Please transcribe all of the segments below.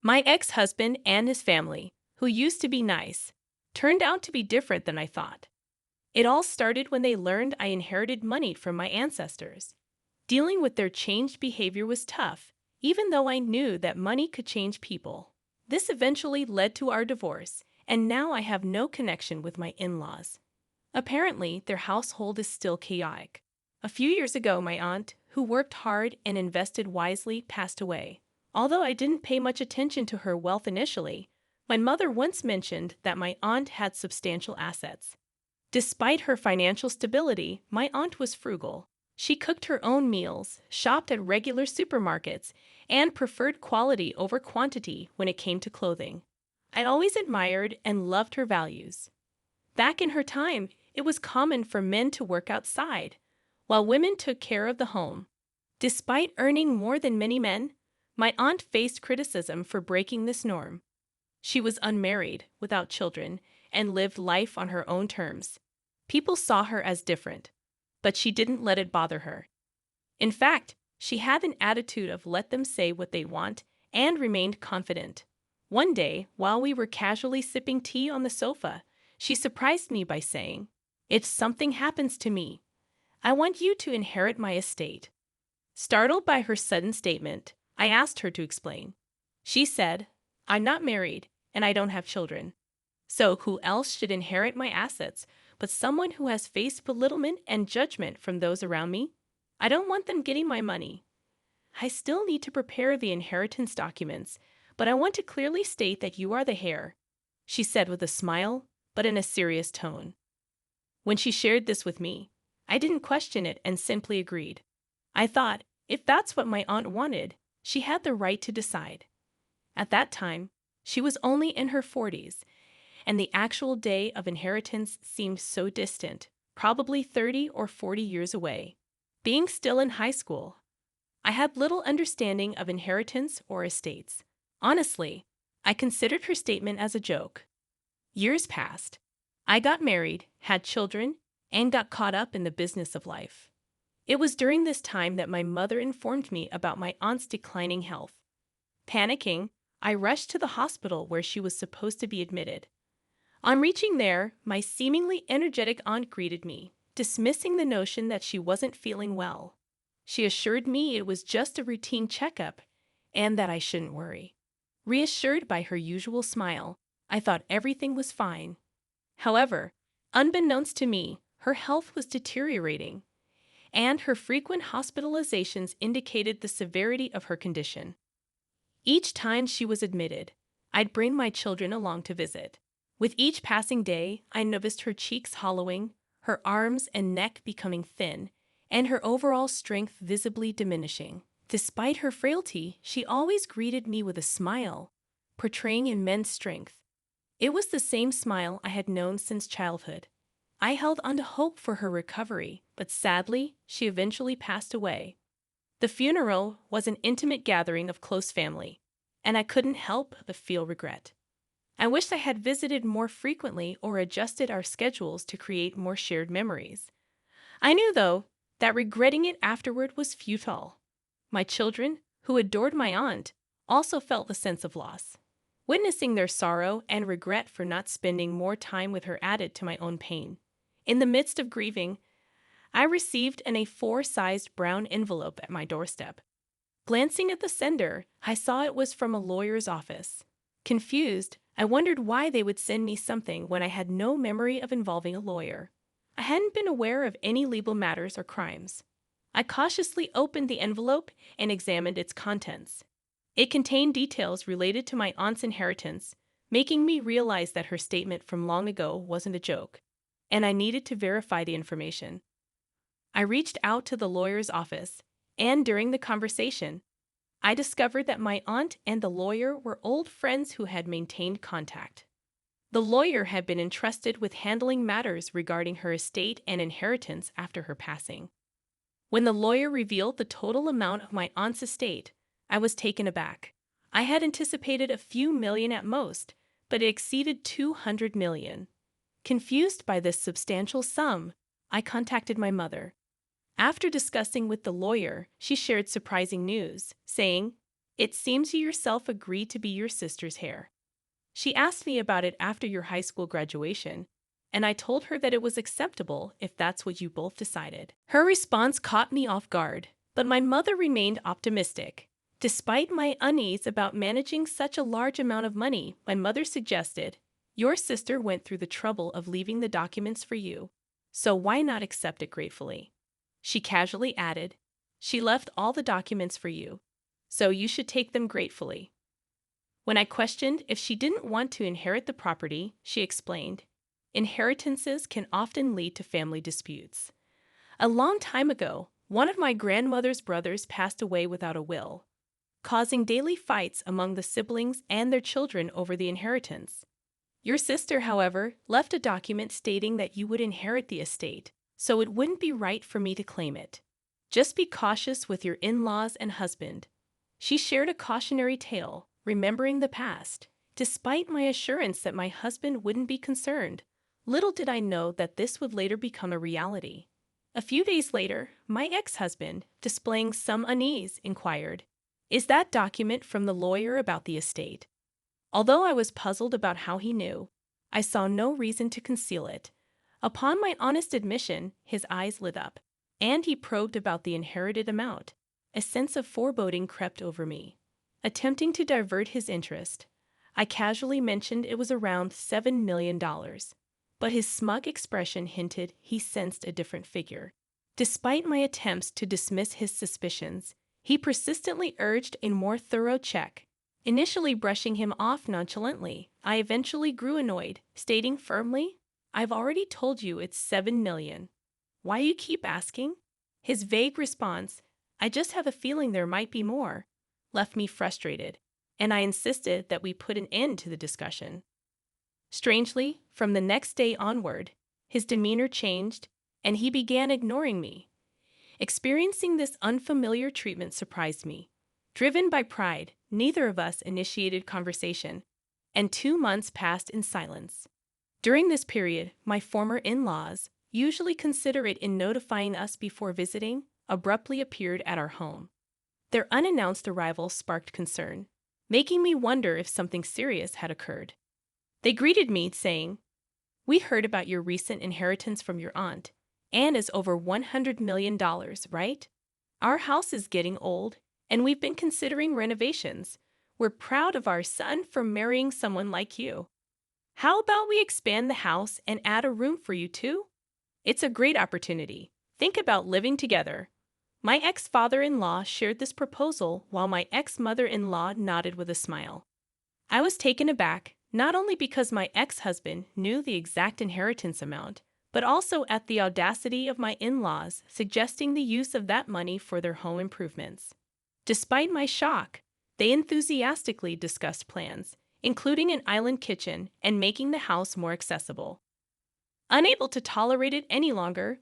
My ex-husband and his family, who used to be nice, turned out to be different than I thought. It all started when they learned I inherited money from my ancestors. Dealing with their changed behavior was tough, even though I knew that money could change people. This eventually led to our divorce, and now I have no connection with my in-laws. Apparently, their household is still chaotic. A few years ago, my aunt, who worked hard and invested wisely, passed away. Although I didn't pay much attention to her wealth initially, my mother once mentioned that my aunt had substantial assets. Despite her financial stability, my aunt was frugal. She cooked her own meals, shopped at regular supermarkets, and preferred quality over quantity when it came to clothing. I always admired and loved her values. Back in her time, it was common for men to work outside, while women took care of the home. Despite earning more than many men, my aunt faced criticism for breaking this norm. She was unmarried, without children, and lived life on her own terms. People saw her as different, but she didn't let it bother her. In fact, she had an attitude of let them say what they want and remained confident. One day, while we were casually sipping tea on the sofa, she surprised me by saying, "If something happens to me, I want you to inherit my estate." Startled by her sudden statement, I asked her to explain. She said, "I'm not married, and I don't have children. So who else should inherit my assets but someone who has faced belittlement and judgment from those around me? I don't want them getting my money. I still need to prepare the inheritance documents, but I want to clearly state that you are the heir," she said with a smile, but in a serious tone. When she shared this with me, I didn't question it and simply agreed. I thought, if that's what my aunt wanted, she had the right to decide. At that time, she was only in her 40s, and the actual day of inheritance seemed so distant, probably 30 or 40 years away. Being still in high school, I had little understanding of inheritance or estates. Honestly, I considered her statement as a joke. Years passed. I got married, had children, and got caught up in the business of life. It was during this time that my mother informed me about my aunt's declining health. Panicking, I rushed to the hospital where she was supposed to be admitted. On reaching there, my seemingly energetic aunt greeted me, dismissing the notion that she wasn't feeling well. She assured me it was just a routine checkup and that I shouldn't worry. Reassured by her usual smile, I thought everything was fine. However, unbeknownst to me, her health was deteriorating, and her frequent hospitalizations indicated the severity of her condition. Each time she was admitted, I'd bring my children along to visit. With each passing day, I noticed her cheeks hollowing, her arms and neck becoming thin, and her overall strength visibly diminishing. Despite her frailty, she always greeted me with a smile, portraying immense strength. It was the same smile I had known since childhood. I held on to hope for her recovery, but sadly, she eventually passed away. The funeral was an intimate gathering of close family, and I couldn't help but feel regret. I wished I had visited more frequently or adjusted our schedules to create more shared memories. I knew, though, that regretting it afterward was futile. My children, who adored my aunt, also felt the sense of loss. Witnessing their sorrow and regret for not spending more time with her added to my own pain. In the midst of grieving, I received an A4-sized brown envelope at my doorstep. Glancing at the sender, I saw it was from a lawyer's office. Confused, I wondered why they would send me something when I had no memory of involving a lawyer. I hadn't been aware of any legal matters or crimes. I cautiously opened the envelope and examined its contents. It contained details related to my aunt's inheritance, making me realize that her statement from long ago wasn't a joke, and I needed to verify the information. I reached out to the lawyer's office, and during the conversation, I discovered that my aunt and the lawyer were old friends who had maintained contact. The lawyer had been entrusted with handling matters regarding her estate and inheritance after her passing. When the lawyer revealed the total amount of my aunt's estate, I was taken aback. I had anticipated a few million at most, but it exceeded 200 million. Confused by this substantial sum, I contacted my mother. After discussing with the lawyer, she shared surprising news, saying, It seems you yourself agreed to be your sister's heir. She asked me about it after your high school graduation, and I told her that it was acceptable if that's what you both decided. Her response caught me off guard, but my mother remained optimistic. Despite my unease about managing such a large amount of money, my mother suggested, "Your sister went through the trouble of leaving the documents for you, so why not accept it gratefully?" She casually added, "She left all the documents for you, so you should take them gratefully." When I questioned if she didn't want to inherit the property, she explained, "Inheritances can often lead to family disputes. A long time ago, one of my grandmother's brothers passed away without a will, causing daily fights among the siblings and their children over the inheritance. Your sister, however, left a document stating that you would inherit the estate, so it wouldn't be right for me to claim it. Just be cautious with your in-laws and husband." She shared a cautionary tale, remembering the past. Despite my assurance that my husband wouldn't be concerned, little did I know that this would later become a reality. A few days later, my ex-husband, displaying some unease, inquired, "Is that document from the lawyer about the estate?" Although I was puzzled about how he knew, I saw no reason to conceal it. Upon my honest admission, his eyes lit up, and he probed about the inherited amount. A sense of foreboding crept over me. Attempting to divert his interest, I casually mentioned it was around $7 million, but his smug expression hinted he sensed a different figure. Despite my attempts to dismiss his suspicions, he persistently urged a more thorough check. Initially brushing him off nonchalantly, I eventually grew annoyed, stating firmly, "I've already told you it's $7 million. Why you keep asking?" His vague response, "I just have a feeling there might be more," left me frustrated, and I insisted that we put an end to the discussion. Strangely, from the next day onward, his demeanor changed, and he began ignoring me. Experiencing this unfamiliar treatment surprised me. Driven by pride, neither of us initiated conversation, and 2 months passed in silence. During this period, my former in-laws, usually considerate in notifying us before visiting, abruptly appeared at our home. Their unannounced arrival sparked concern, making me wonder if something serious had occurred. They greeted me, saying, "We heard about your recent inheritance from your aunt, and is over $100 million, right? Our house is getting old, and we've been considering renovations. We're proud of our son for marrying someone like you. How about we expand the house and add a room for you too? It's a great opportunity. Think about living together." My ex-father-in-law shared this proposal while my ex-mother-in-law nodded with a smile. I was taken aback, not only because my ex-husband knew the exact inheritance amount, but also at the audacity of my in-laws suggesting the use of that money for their home improvements. Despite my shock, they enthusiastically discussed plans, including an island kitchen and making the house more accessible. Unable to tolerate it any longer,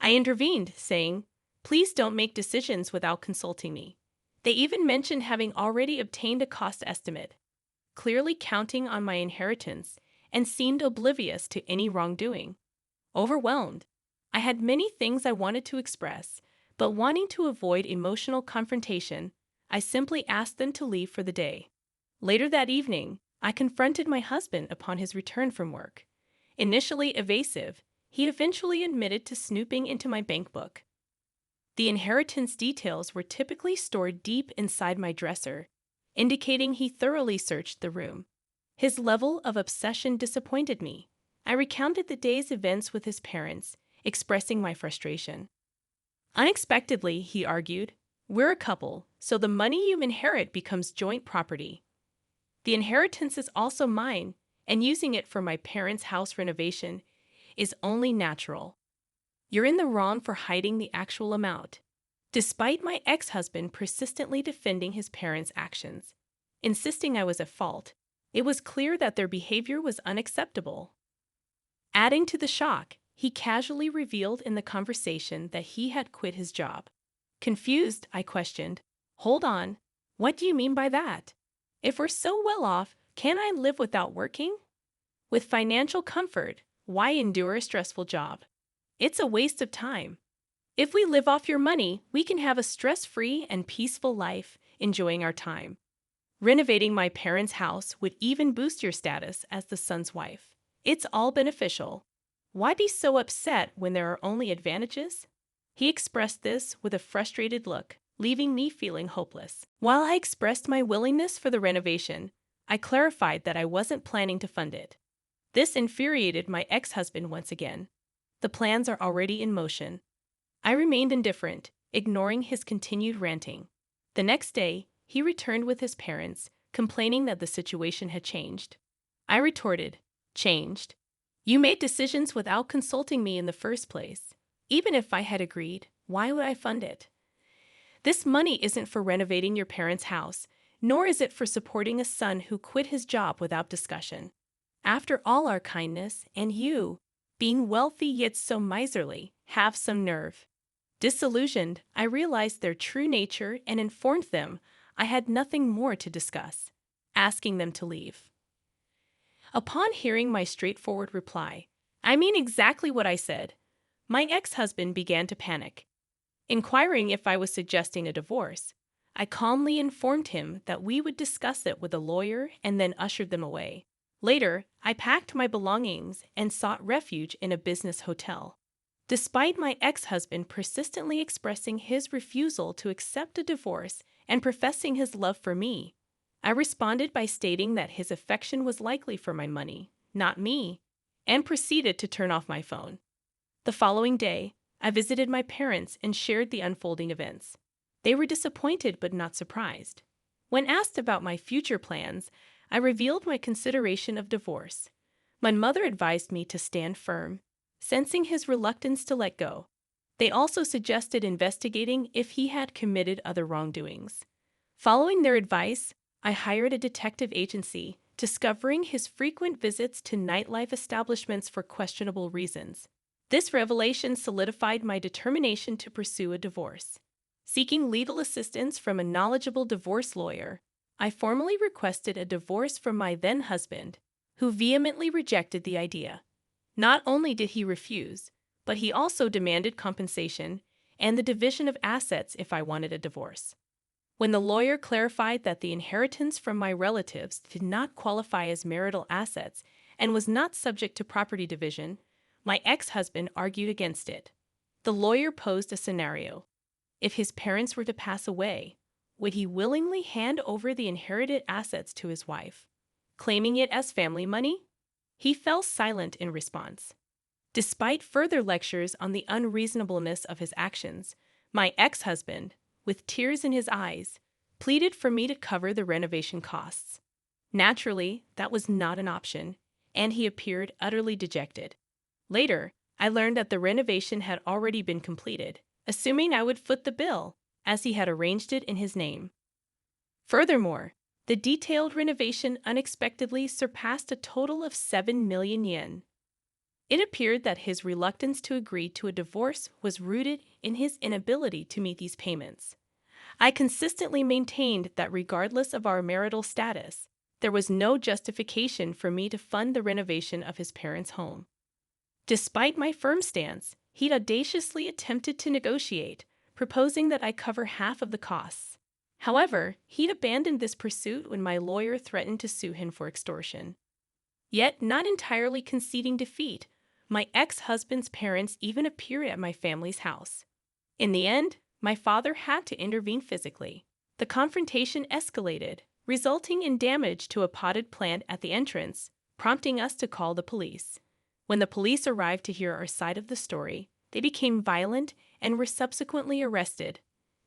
I intervened, saying, "Please don't make decisions without consulting me." They even mentioned having already obtained a cost estimate, clearly counting on my inheritance, and seemed oblivious to any wrongdoing. Overwhelmed, I had many things I wanted to express, but wanting to avoid emotional confrontation, I simply asked them to leave for the day. Later that evening, I confronted my husband upon his return from work. Initially evasive, he eventually admitted to snooping into my bank book. The inheritance details were typically stored deep inside my dresser, indicating he thoroughly searched the room. His level of obsession disappointed me. I recounted the day's events with his parents, expressing my frustration. Unexpectedly, he argued, "We're a couple, so the money you inherit becomes joint property. The inheritance is also mine, and using it for my parents' house renovation is only natural. You're in the wrong for hiding the actual amount." Despite my ex-husband persistently defending his parents' actions, insisting I was at fault, it was clear that their behavior was unacceptable. Adding to the shock, he casually revealed in the conversation that he had quit his job. Confused, I questioned, "Hold on, what do you mean by that? If we're so well off, can't I live without working? With financial comfort, why endure a stressful job? It's a waste of time. If we live off your money, we can have a stress-free and peaceful life enjoying our time. Renovating my parents' house would even boost your status as the son's wife. It's all beneficial. Why be so upset when there are only advantages? He expressed this with a frustrated look, leaving me feeling hopeless. While I expressed my willingness for the renovation, I clarified that I wasn't planning to fund it. This infuriated my ex-husband once again. The plans are already in motion. I remained indifferent, ignoring his continued ranting. The next day, he returned with his parents, complaining that the situation had changed. I retorted, "Changed? You made decisions without consulting me in the first place. Even if I had agreed, why would I fund it? This money isn't for renovating your parents' house, nor is it for supporting a son who quit his job without discussion. After all our kindness, and you, being wealthy yet so miserly, have some nerve." Disillusioned, I realized their true nature and informed them I had nothing more to discuss, asking them to leave. Upon hearing my straightforward reply, "I mean exactly what I said," my ex-husband began to panic. Inquiring if I was suggesting a divorce, I calmly informed him that we would discuss it with a lawyer and then ushered them away. Later, I packed my belongings and sought refuge in a business hotel. Despite my ex-husband persistently expressing his refusal to accept a divorce and professing his love for me, I responded by stating that his affection was likely for my money, not me, and proceeded to turn off my phone. The following day, I visited my parents and shared the unfolding events. They were disappointed but not surprised. When asked about my future plans, I revealed my consideration of divorce. My mother advised me to stand firm, sensing his reluctance to let go. They also suggested investigating if he had committed other wrongdoings. Following their advice, I hired a detective agency, discovering his frequent visits to nightlife establishments for questionable reasons. This revelation solidified my determination to pursue a divorce. Seeking legal assistance from a knowledgeable divorce lawyer, I formally requested a divorce from my then-husband, who vehemently rejected the idea. Not only did he refuse, but he also demanded compensation and the division of assets if I wanted a divorce. When the lawyer clarified that the inheritance from my relatives did not qualify as marital assets and was not subject to property division, my ex-husband argued against it. The lawyer posed a scenario. If his parents were to pass away, would he willingly hand over the inherited assets to his wife, claiming it as family money? He fell silent in response. Despite further lectures on the unreasonableness of his actions, my ex-husband, with tears in his eyes, pleaded for me to cover the renovation costs. Naturally, that was not an option, and he appeared utterly dejected. Later, I learned that the renovation had already been completed, assuming I would foot the bill, as he had arranged it in his name. Furthermore, the detailed renovation unexpectedly surpassed a total of 7 million yen. It appeared that his reluctance to agree to a divorce was rooted in his inability to meet these payments. I consistently maintained that regardless of our marital status, there was no justification for me to fund the renovation of his parents' home. Despite my firm stance, he'd audaciously attempted to negotiate, proposing that I cover half of the costs. However, he'd abandoned this pursuit when my lawyer threatened to sue him for extortion. Yet, not entirely conceding defeat, my ex-husband's parents even appeared at my family's house. In the end, my father had to intervene physically. The confrontation escalated, resulting in damage to a potted plant at the entrance, prompting us to call the police. When the police arrived to hear our side of the story, they became violent and were subsequently arrested.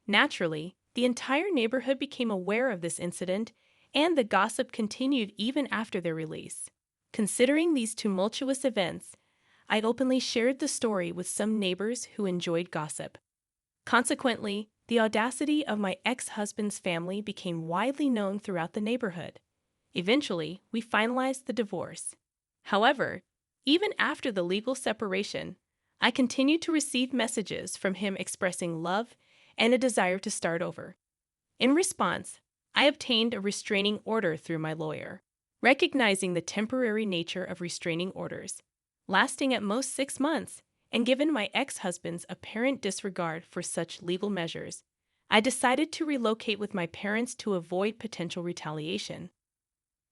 Naturally, the entire neighborhood became aware of this incident, and the gossip continued even after their release. Considering these tumultuous events, I openly shared the story with some neighbors who enjoyed gossip. Consequently, the audacity of my ex-husband's family became widely known throughout the neighborhood. Eventually, we finalized the divorce. However, even after the legal separation, I continued to receive messages from him expressing love and a desire to start over. In response, I obtained a restraining order through my lawyer. Recognizing the temporary nature of restraining orders, lasting at most 6 months, and given my ex-husband's apparent disregard for such legal measures, I decided to relocate with my parents to avoid potential retaliation.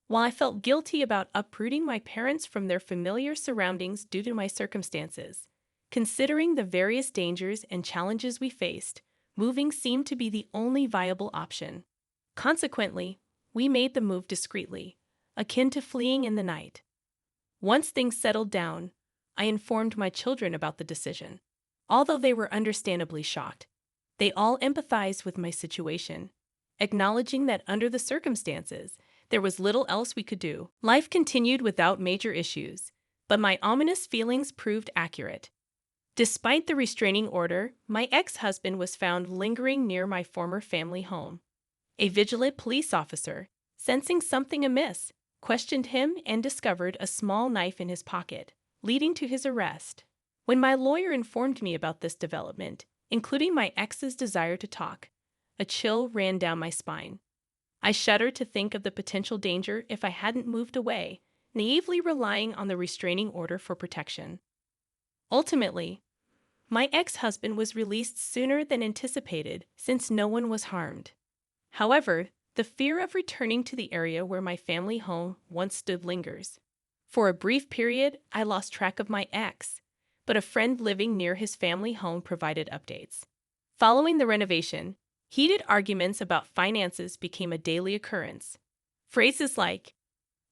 While I felt guilty about uprooting my parents from their familiar surroundings due to my circumstances, considering the various dangers and challenges we faced, moving seemed to be the only viable option. Consequently, we made the move discreetly, akin to fleeing in the night. Once things settled down, I informed my children about the decision. Although they were understandably shocked, they all empathized with my situation, acknowledging that under the circumstances, there was little else we could do. Life continued without major issues, but my ominous feelings proved accurate. Despite the restraining order, my ex-husband was found lingering near my former family home. A vigilant police officer, sensing something amiss, questioned him and discovered a small knife in his pocket, leading to his arrest. When my lawyer informed me about this development, including my ex's desire to talk, a chill ran down my spine. I shuddered to think of the potential danger if I hadn't moved away, naively relying on the restraining order for protection. Ultimately, my ex-husband was released sooner than anticipated since no one was harmed. However, the fear of returning to the area where my family home once stood lingers. For a brief period, I lost track of my ex, but a friend living near his family home provided updates. Following the renovation, heated arguments about finances became a daily occurrence. Phrases like,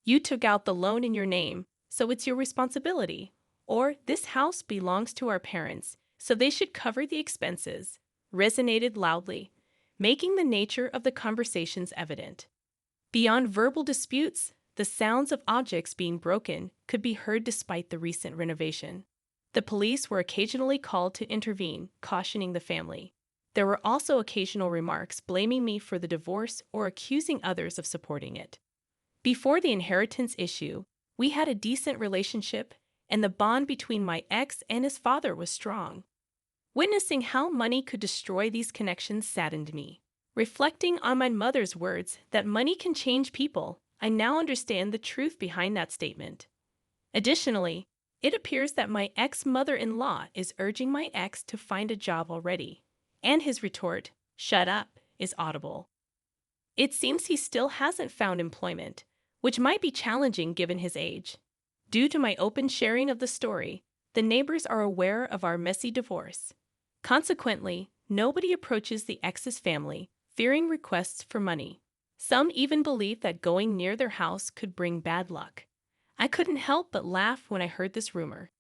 "You took out the loan in your name, so it's your responsibility," or "This house belongs to our parents, so they should cover the expenses," resonated loudly, making the nature of the conversations evident. Beyond verbal disputes, the sounds of objects being broken could be heard despite the recent renovation. The police were occasionally called to intervene, cautioning the family. There were also occasional remarks blaming me for the divorce or accusing others of supporting it. Before the inheritance issue, we had a decent relationship, and the bond between my ex and his father was strong. Witnessing how money could destroy these connections saddened me. Reflecting on my mother's words that money can change people, I now understand the truth behind that statement. Additionally, it appears that my ex-mother-in-law is urging my ex to find a job already, and his retort, "Shut up," is audible. It seems he still hasn't found employment, which might be challenging given his age. Due to my open sharing of the story, the neighbors are aware of our messy divorce. Consequently, nobody approaches the ex's family, fearing requests for money. Some even believe that going near their house could bring bad luck. I couldn't help but laugh when I heard this rumor.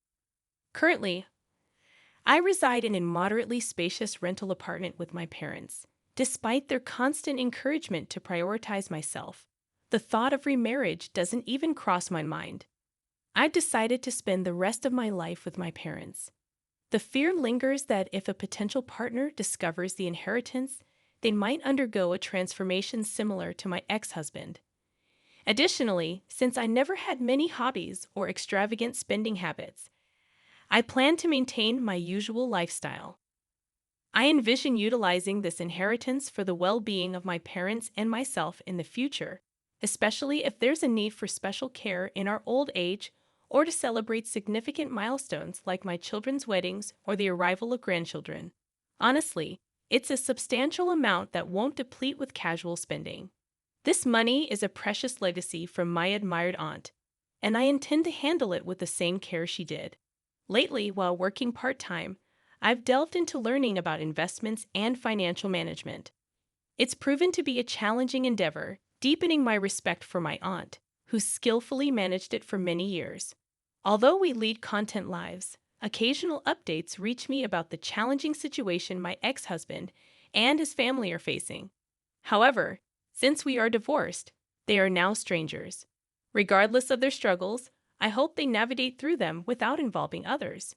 Currently, I reside in a moderately spacious rental apartment with my parents. Despite their constant encouragement to prioritize myself, the thought of remarriage doesn't even cross my mind. I've decided to spend the rest of my life with my parents. The fear lingers that if a potential partner discovers the inheritance, they might undergo a transformation similar to my ex-husband. Additionally, since I never had many hobbies or extravagant spending habits, I plan to maintain my usual lifestyle. I envision utilizing this inheritance for the well-being of my parents and myself in the future, especially if there's a need for special care in our old age or to celebrate significant milestones like my children's weddings or the arrival of grandchildren. Honestly, it's a substantial amount that won't deplete with casual spending. This money is a precious legacy from my admired aunt, and I intend to handle it with the same care she did. Lately, while working part-time, I've delved into learning about investments and financial management. It's proven to be a challenging endeavor, deepening my respect for my aunt, who skillfully managed it for many years. Although we lead content lives, occasional updates reach me about the challenging situation my ex-husband and his family are facing. However, since we are divorced, they are now strangers. Regardless of their struggles, I hope they navigate through them without involving others.